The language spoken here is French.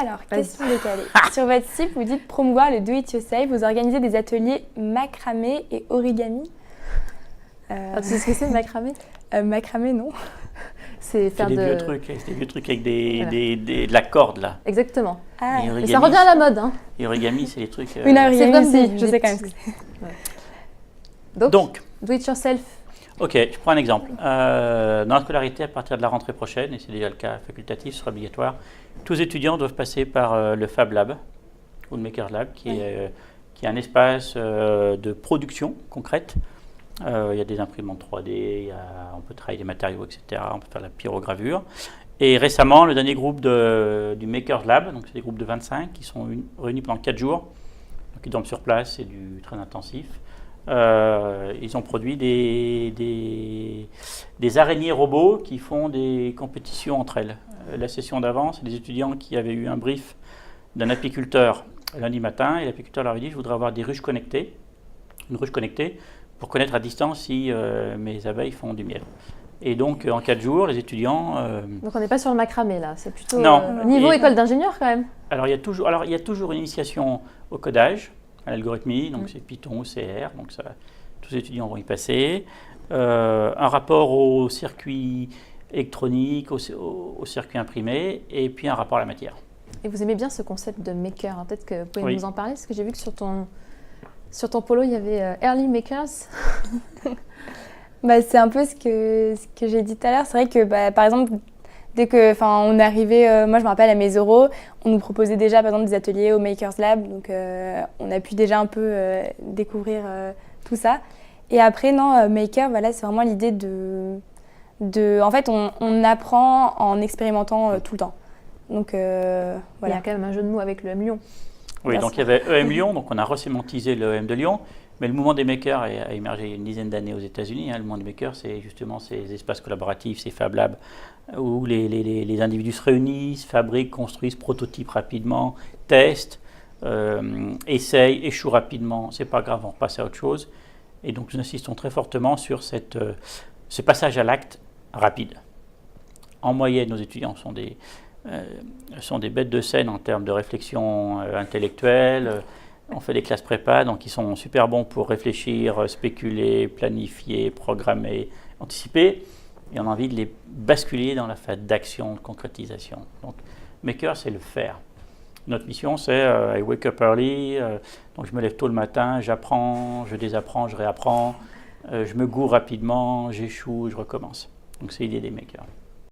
Alors, question décalée. Sur votre site, vous dites promouvoir le do-it-yourself. Vous organisez des ateliers macramé et origami. Tu sais ce que c'est, macramé? Macramé, non. C'est faire des vieux trucs, c'est des vieux trucs avec de la corde là. Exactement. Ah, mais ça revient à la mode. Hein. Et origami, c'est les trucs. Oui, non, origami, comme si, je sais quand même ce que c'est. Donc, do it yourself. Ok, je prends un exemple. Dans la scolarité, à partir de la rentrée prochaine, et c'est déjà le cas facultatif, ce sera obligatoire, tous les étudiants doivent passer par le Fab Lab ou le Maker Lab, qui est un espace de production concrète. Il y a des imprimantes 3D, on peut travailler des matériaux, etc. On peut faire la pyrogravure. Et récemment, le dernier groupe du Maker Lab, donc c'est des groupes de 25 qui sont réunis pendant 4 jours. Donc ils dorment sur place, c'est du très intensif. Ils ont produit des araignées robots qui font des compétitions entre elles. La session d'avant, c'est des étudiants qui avaient eu un brief d'un apiculteur lundi matin, et l'apiculteur leur avait dit: je voudrais avoir des ruches connectées, une ruche connectée, pour connaître à distance si mes abeilles font du miel. Et donc, en 4 jours, les étudiants... Donc, on n'est pas sur le macramé, là. C'est plutôt niveau école d'ingénieur, quand même. Alors, il y a toujours une initiation au codage, à l'algorithmie, donc c'est Python ou CR, donc ça, tous les étudiants vont y passer. Un rapport au circuit électronique, au circuit imprimé, et puis un rapport à la matière. Et vous aimez bien ce concept de maker, hein. Peut-être que vous pouvez nous en parler, parce que j'ai vu que sur ton polo, il y avait Early Makers. C'est un peu ce que j'ai dit tout à l'heure. C'est vrai que, par exemple, dès qu'on est arrivé, moi je me rappelle à mes oraux, on nous proposait déjà par exemple des ateliers au Makers Lab, donc on a pu déjà un peu découvrir tout ça. Et après, non, Maker, voilà, c'est vraiment l'idée en fait, on apprend en expérimentant tout le temps. Donc, voilà. Il y a quand même un jeu de mots avec le M Lyon. Oui, donc il y avait EM Lyon, donc on a resémantisé le EM de Lyon, mais le mouvement des makers a émergé il y a une dizaine d'années aux États-Unis. Le mouvement des makers, c'est justement ces espaces collaboratifs, ces Fab Labs, où les individus se réunissent, fabriquent, construisent, prototypent rapidement, testent, essayent, échouent rapidement. C'est pas grave, on repasse à autre chose. Et donc nous insistons très fortement sur ce passage à l'acte rapide. En moyenne, nos étudiants sont des bêtes de scène en termes de réflexion intellectuelle. On fait des classes prépa, donc ils sont super bons pour réfléchir, spéculer, planifier, programmer, anticiper. Et on a envie de les basculer dans la phase d'action, de concrétisation. Donc, Maker, c'est le faire. Notre mission, c'est I wake up early, donc je me lève tôt le matin, j'apprends, je désapprends, je réapprends, je me gourre rapidement, j'échoue, je recommence. Donc c'est l'idée des Makers.